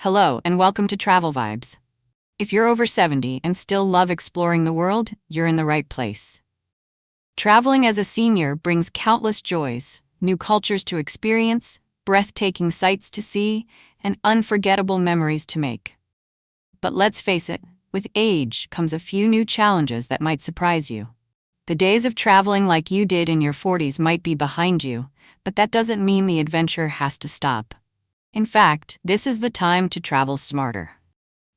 Hello and welcome to Travel Vibes. If you're over 70 and still love exploring the world, you're in the right place. Traveling as a senior brings countless joys, new cultures to experience, breathtaking sights to see, and unforgettable memories to make. But let's face it, with age comes a few new challenges that might surprise you. The days of traveling like you did in your 40s might be behind you, but that doesn't mean the adventure has to stop. In fact, this is the time to travel smarter.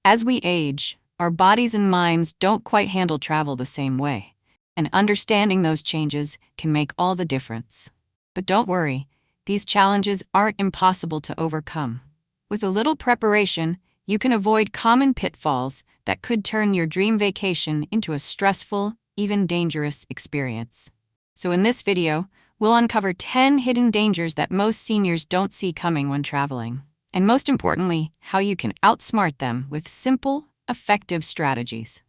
As we age, our bodies and minds don't quite handle travel the same way, and understanding those changes can make all the difference. But don't worry, these challenges aren't impossible to overcome. With a little preparation, you can avoid common pitfalls that could turn your dream vacation into a stressful, even dangerous experience. So in this video, we'll uncover 10 hidden dangers that most seniors don't see coming when traveling, and most importantly, how you can outsmart them with simple, effective strategies.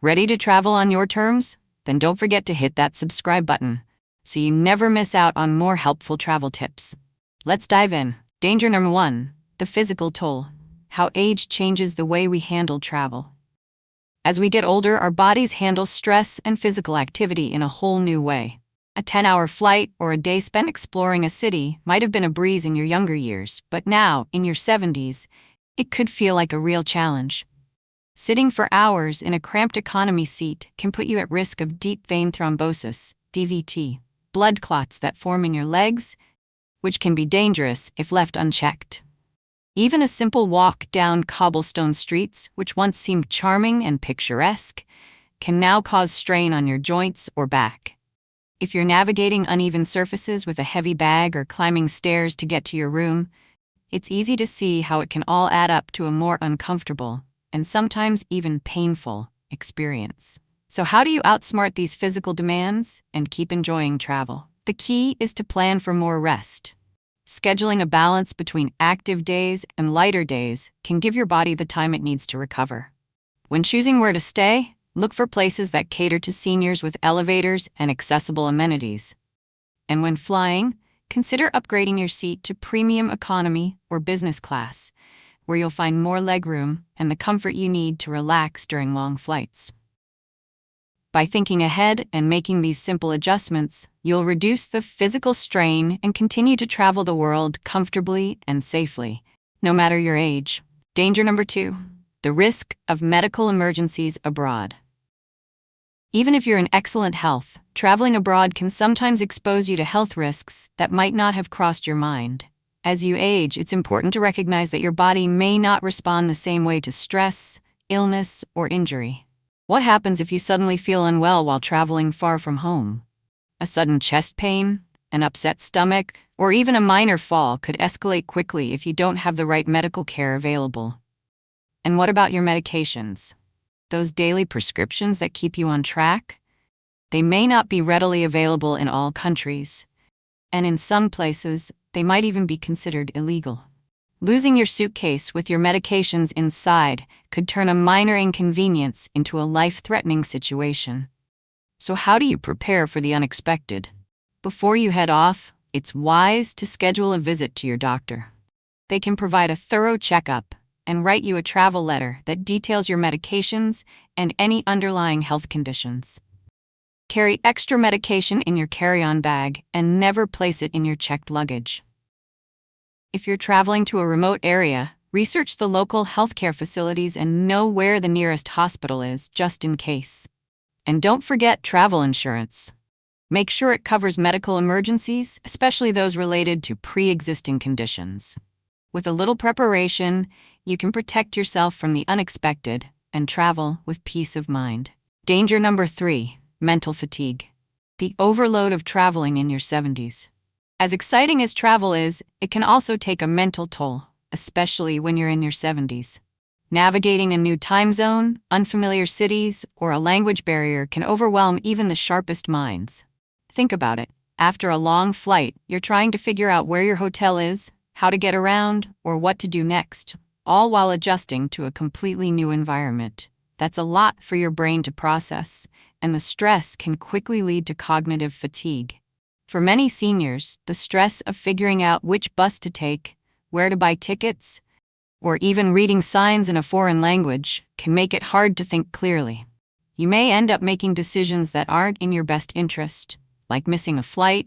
Ready to travel on your terms? Then don't forget to hit that subscribe button so you never miss out on more helpful travel tips. Let's dive in. Danger number 1, the physical toll. How age changes the way we handle travel. As we get older, our bodies handle stress and physical activity in a whole new way. A 10-hour flight or a day spent exploring a city might have been a breeze in your younger years, but now, in your 70s, it could feel like a real challenge. Sitting for hours in a cramped economy seat can put you at risk of deep vein thrombosis, DVT, blood clots that form in your legs, which can be dangerous if left unchecked. Even a simple walk down cobblestone streets, which once seemed charming and picturesque, can now cause strain on your joints or back. If you're navigating uneven surfaces with a heavy bag or climbing stairs to get to your room, it's easy to see how it can all add up to a more uncomfortable, and sometimes even painful, experience. So how do you outsmart these physical demands and keep enjoying travel? The key is to plan for more rest. Scheduling a balance between active days and lighter days can give your body the time it needs to recover. When choosing where to stay, look for places that cater to seniors with elevators and accessible amenities. And when flying, consider upgrading your seat to premium economy or business class, where you'll find more legroom and the comfort you need to relax during long flights. By thinking ahead and making these simple adjustments, you'll reduce the physical strain and continue to travel the world comfortably and safely, no matter your age. Danger number 2, the risk of medical emergencies abroad. Even if you're in excellent health, traveling abroad can sometimes expose you to health risks that might not have crossed your mind. As you age, it's important to recognize that your body may not respond the same way to stress, illness, or injury. What happens if you suddenly feel unwell while traveling far from home? A sudden chest pain, an upset stomach, or even a minor fall could escalate quickly if you don't have the right medical care available. And what about your medications? Those daily prescriptions that keep you on track? They may not be readily available in all countries, and in some places, they might even be considered illegal. Losing your suitcase with your medications inside could turn a minor inconvenience into a life-threatening situation. So how do you prepare for the unexpected? Before you head off, it's wise to schedule a visit to your doctor. They can provide a thorough checkup and write you a travel letter that details your medications and any underlying health conditions. Carry extra medication in your carry-on bag and never place it in your checked luggage. If you're traveling to a remote area, research the local healthcare facilities and know where the nearest hospital is, just in case. And don't forget travel insurance. Make sure it covers medical emergencies, especially those related to pre-existing conditions. With a little preparation, you can protect yourself from the unexpected and travel with peace of mind. Danger number 3, mental fatigue. The overload of traveling in your 70s. As exciting as travel is, it can also take a mental toll, especially when you're in your 70s. Navigating a new time zone, unfamiliar cities, or a language barrier can overwhelm even the sharpest minds. Think about it. After a long flight, you're trying to figure out where your hotel is, how to get around, or what to do next, all while adjusting to a completely new environment. That's a lot for your brain to process, and the stress can quickly lead to cognitive fatigue. For many seniors, the stress of figuring out which bus to take, where to buy tickets, or even reading signs in a foreign language can make it hard to think clearly. You may end up making decisions that aren't in your best interest, like missing a flight,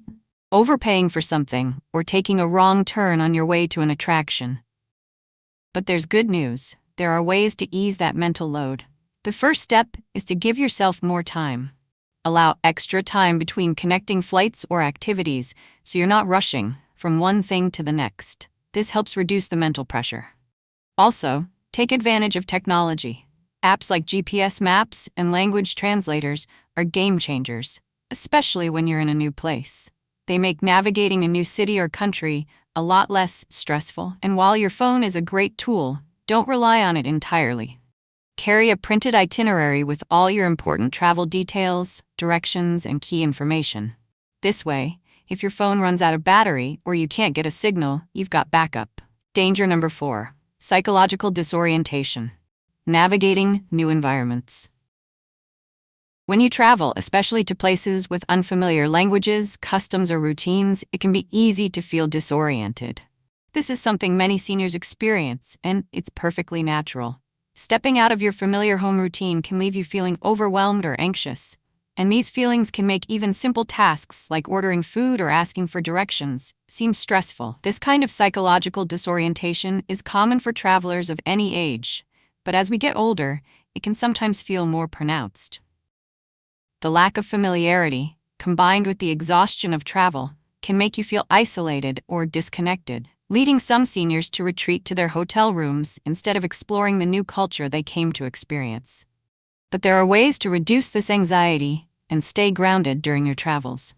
overpaying for something, or taking a wrong turn on your way to an attraction. But there's good news. There are ways to ease that mental load. The first step is to give yourself more time. Allow extra time between connecting flights or activities so you're not rushing from one thing to the next. This helps reduce the mental pressure. Also, take advantage of technology. Apps like GPS maps and language translators are game changers, especially when you're in a new place. They make navigating a new city or country a lot less stressful, and while your phone is a great tool, don't rely on it entirely. Carry a printed itinerary with all your important travel details, directions, and key information. This way, if your phone runs out of battery or you can't get a signal, you've got backup. Danger number 4: psychological disorientation. Navigating new environments. When you travel, especially to places with unfamiliar languages, customs, or routines, it can be easy to feel disoriented. This is something many seniors experience, and it's perfectly natural. Stepping out of your familiar home routine can leave you feeling overwhelmed or anxious, and these feelings can make even simple tasks like ordering food or asking for directions seem stressful. This kind of psychological disorientation is common for travelers of any age, but as we get older, it can sometimes feel more pronounced. The lack of familiarity, combined with the exhaustion of travel, can make you feel isolated or disconnected, leading some seniors to retreat to their hotel rooms instead of exploring the new culture they came to experience. But there are ways to reduce this anxiety and stay grounded during your travels.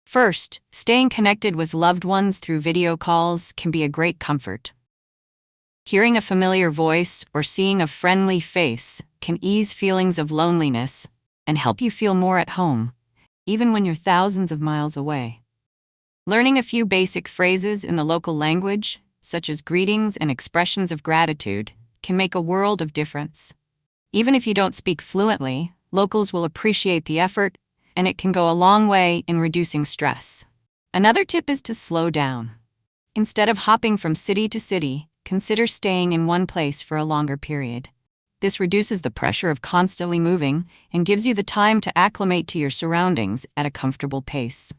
First, staying connected with loved ones through video calls can be a great comfort. Hearing a familiar voice or seeing a friendly face can ease feelings of loneliness and help you feel more at home, even when you're thousands of miles away. Learning a few basic phrases in the local language, such as greetings and expressions of gratitude, can make a world of difference. Even if you don't speak fluently, locals will appreciate the effort, and it can go a long way in reducing stress. Another tip is to slow down. Instead of hopping from city to city, consider staying in one place for a longer period. This reduces the pressure of constantly moving and gives you the time to acclimate to your surroundings at a comfortable pace.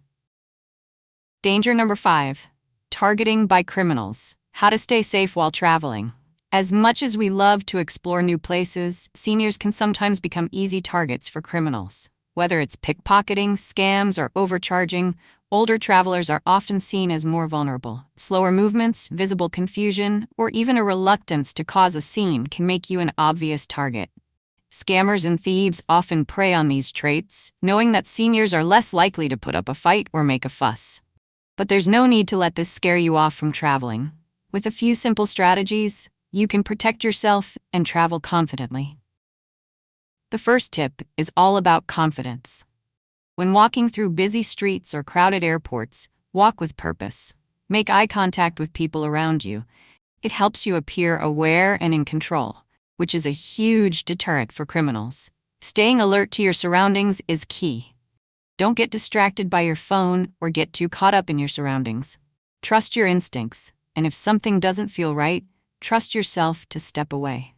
Danger number 5: targeting by criminals. How to stay safe while traveling. As much as we love to explore new places, seniors can sometimes become easy targets for criminals. Whether it's pickpocketing, scams, or overcharging, older travelers are often seen as more vulnerable. Slower movements, visible confusion, or even a reluctance to cause a scene can make you an obvious target. Scammers and thieves often prey on these traits, knowing that seniors are less likely to put up a fight or make a fuss. But there's no need to let this scare you off from traveling. With a few simple strategies, you can protect yourself and travel confidently. The first tip is all about confidence. When walking through busy streets or crowded airports, walk with purpose. Make eye contact with people around you. It helps you appear aware and in control, which is a huge deterrent for criminals. Staying alert to your surroundings is key. Don't get distracted by your phone or get too caught up in your surroundings. Trust your instincts, and if something doesn't feel right, trust yourself to step away.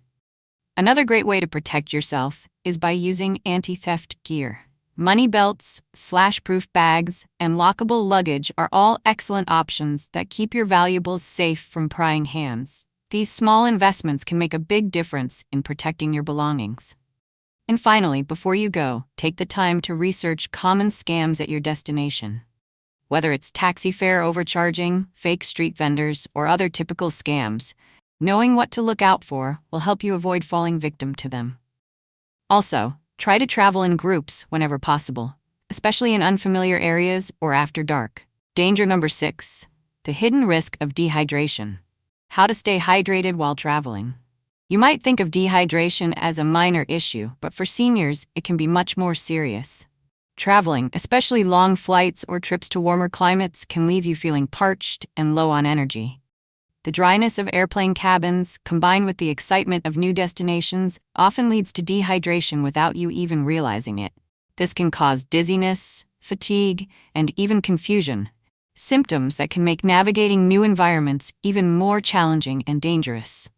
Another great way to protect yourself is by using anti-theft gear. Money belts, slash-proof bags, and lockable luggage are all excellent options that keep your valuables safe from prying hands. These small investments can make a big difference in protecting your belongings. And finally, before you go, take the time to research common scams at your destination. Whether it's taxi fare overcharging, fake street vendors, or other typical scams, knowing what to look out for will help you avoid falling victim to them. Also, try to travel in groups whenever possible, especially in unfamiliar areas or after dark. Danger number 6: the hidden risk of dehydration. How to stay hydrated while traveling. You might think of dehydration as a minor issue, but for seniors, it can be much more serious. Traveling, especially long flights or trips to warmer climates, can leave you feeling parched and low on energy. The dryness of airplane cabins, combined with the excitement of new destinations, often leads to dehydration without you even realizing it. This can cause dizziness, fatigue, and even confusion, symptoms that can make navigating new environments even more challenging and dangerous.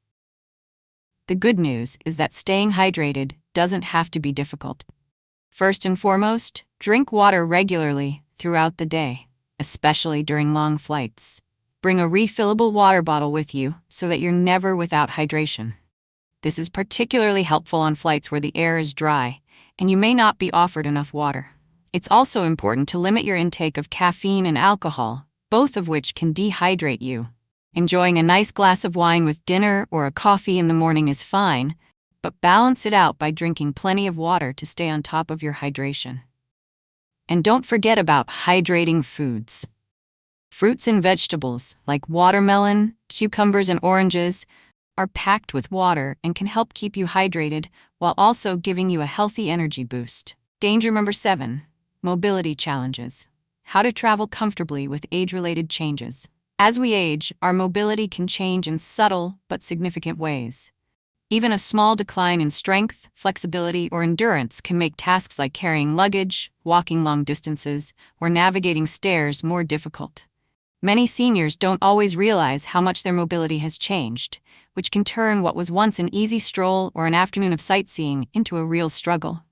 The good news is that staying hydrated doesn't have to be difficult. First and foremost, drink water regularly throughout the day, especially during long flights. Bring a refillable water bottle with you so that you're never without hydration. This is particularly helpful on flights where the air is dry and you may not be offered enough water. It's also important to limit your intake of caffeine and alcohol, both of which can dehydrate you. Enjoying a nice glass of wine with dinner or a coffee in the morning is fine, but balance it out by drinking plenty of water to stay on top of your hydration. And don't forget about hydrating foods. Fruits and vegetables, like watermelon, cucumbers, and oranges, are packed with water and can help keep you hydrated while also giving you a healthy energy boost. Danger number 7, mobility challenges. How to travel comfortably with age-related changes. As we age, our mobility can change in subtle but significant ways. Even a small decline in strength, flexibility, or endurance can make tasks like carrying luggage, walking long distances, or navigating stairs more difficult. Many seniors don't always realize how much their mobility has changed, which can turn what was once an easy stroll or an afternoon of sightseeing into a real struggle.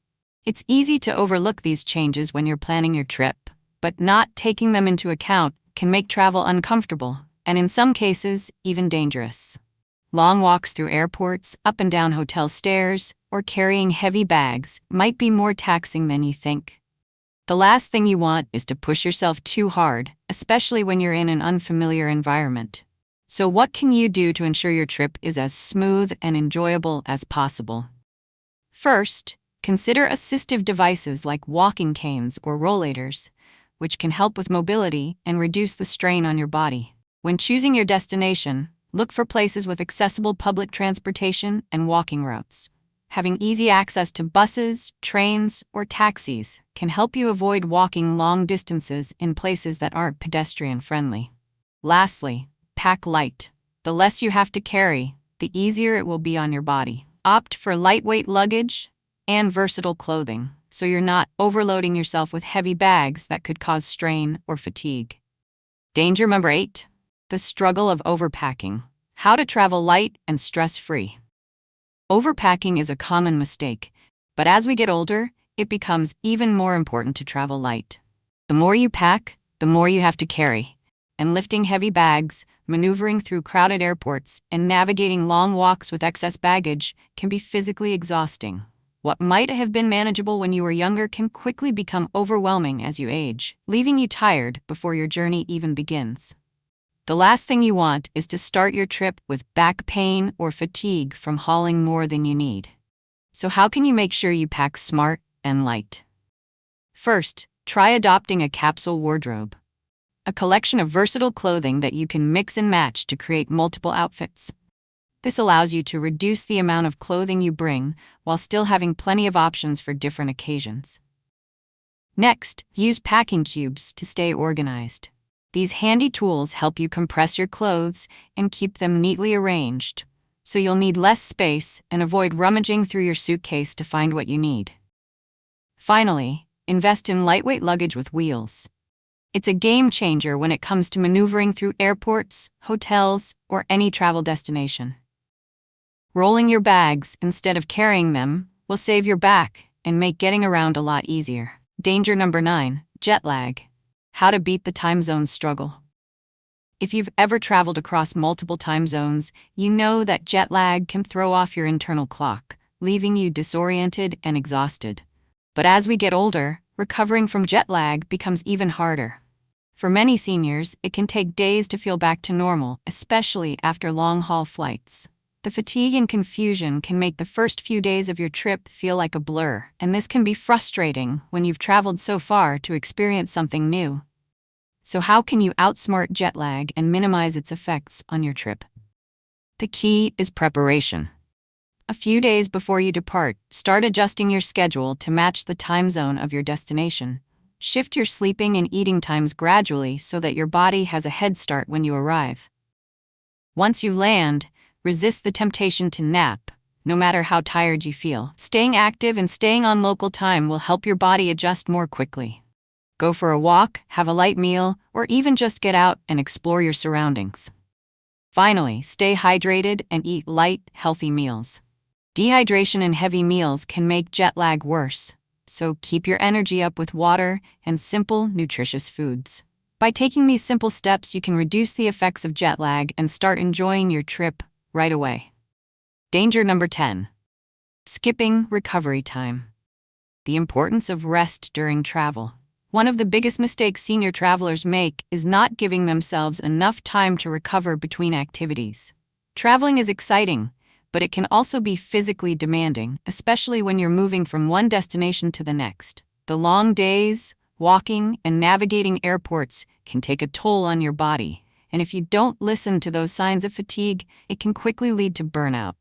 It's easy to overlook these changes when you're planning your trip, but not taking them into account can make travel uncomfortable, and in some cases, even dangerous. Long walks through airports, up and down hotel stairs, or carrying heavy bags might be more taxing than you think. The last thing you want is to push yourself too hard, especially when you're in an unfamiliar environment. So what can you do to ensure your trip is as smooth and enjoyable as possible? First, consider assistive devices like walking canes or rollators, which can help with mobility and reduce the strain on your body. When choosing your destination, look for places with accessible public transportation and walking routes. Having easy access to buses, trains, or taxis can help you avoid walking long distances in places that aren't pedestrian-friendly. Lastly, pack light. The less you have to carry, the easier it will be on your body. Opt for lightweight luggage and versatile clothing, so you're not overloading yourself with heavy bags that could cause strain or fatigue. Danger number 8, the struggle of overpacking. How to travel light and stress-free. Overpacking is a common mistake, but as we get older, it becomes even more important to travel light. The more you pack, the more you have to carry, and lifting heavy bags, maneuvering through crowded airports, and navigating long walks with excess baggage can be physically exhausting. What might have been manageable when you were younger can quickly become overwhelming as you age, leaving you tired before your journey even begins. The last thing you want is to start your trip with back pain or fatigue from hauling more than you need. So how can you make sure you pack smart and light? First, try adopting a capsule wardrobe, a collection of versatile clothing that you can mix and match to create multiple outfits. This allows you to reduce the amount of clothing you bring while still having plenty of options for different occasions. Next, use packing cubes to stay organized. These handy tools help you compress your clothes and keep them neatly arranged, so you'll need less space and avoid rummaging through your suitcase to find what you need. Finally, invest in lightweight luggage with wheels. It's a game changer when it comes to maneuvering through airports, hotels, or any travel destination. Rolling your bags instead of carrying them will save your back and make getting around a lot easier. Danger number 9, jet lag. How to beat the time zone struggle. If you've ever traveled across multiple time zones, you know that jet lag can throw off your internal clock, leaving you disoriented and exhausted. But as we get older, recovering from jet lag becomes even harder. For many seniors, it can take days to feel back to normal, especially after long-haul flights. The fatigue and confusion can make the first few days of your trip feel like a blur, and this can be frustrating when you've traveled so far to experience something new. So how can you outsmart jet lag and minimize its effects on your trip? The key is preparation. A few days before you depart, start adjusting your schedule to match the time zone of your destination. Shift your sleeping and eating times gradually so that your body has a head start when you arrive. Once you land, resist the temptation to nap, no matter how tired you feel. Staying active and staying on local time will help your body adjust more quickly. Go for a walk, have a light meal, or even just get out and explore your surroundings. Finally, stay hydrated and eat light, healthy meals. Dehydration and heavy meals can make jet lag worse, so keep your energy up with water and simple, nutritious foods. By taking these simple steps, you can reduce the effects of jet lag and start enjoying your trip right away. Danger number 10. Skipping recovery time. The importance of rest during travel. One of the biggest mistakes senior travelers make is not giving themselves enough time to recover between activities. Traveling is exciting, but it can also be physically demanding, especially when you're moving from one destination to the next. The long days, walking, and navigating airports can take a toll on your body, and if you don't listen to those signs of fatigue, it can quickly lead to burnout.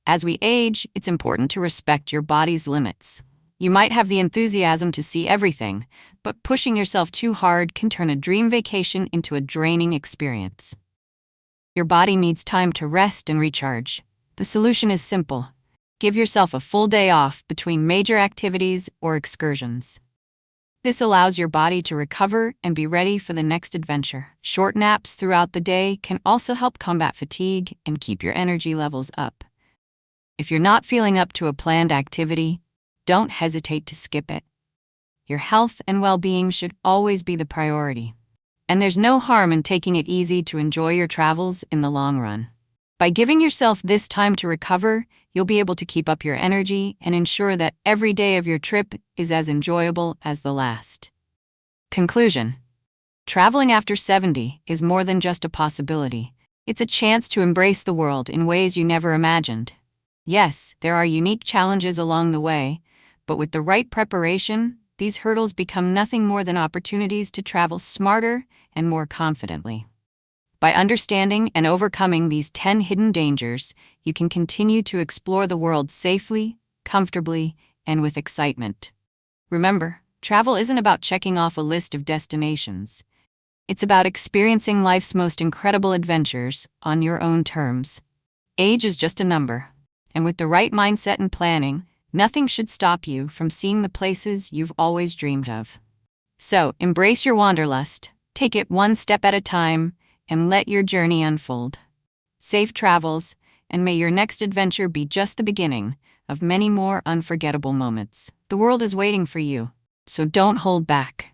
As we age, it's important to respect your body's limits. You might have the enthusiasm to see everything, but pushing yourself too hard can turn a dream vacation into a draining experience. Your body needs time to rest and recharge. The solution is simple. Give yourself a full day off between major activities or excursions. This allows your body to recover and be ready for the next adventure. Short naps throughout the day can also help combat fatigue and keep your energy levels up. If you're not feeling up to a planned activity, don't hesitate to skip it. Your health and well-being should always be the priority. And there's no harm in taking it easy to enjoy your travels in the long run. By giving yourself this time to recover, you'll be able to keep up your energy and ensure that every day of your trip is as enjoyable as the last. Conclusion. Traveling after 70 is more than just a possibility. It's a chance to embrace the world in ways you never imagined. Yes, there are unique challenges along the way, but with the right preparation, these hurdles become nothing more than opportunities to travel smarter and more confidently. By understanding and overcoming these 10 hidden dangers, you can continue to explore the world safely, comfortably, and with excitement. Remember, travel isn't about checking off a list of destinations. It's about experiencing life's most incredible adventures on your own terms. Age is just a number, and with the right mindset and planning, nothing should stop you from seeing the places you've always dreamed of. So, embrace your wanderlust, take it one step at a time, and let your journey unfold. Safe travels, and may your next adventure be just the beginning of many more unforgettable moments. The world is waiting for you, so don't hold back.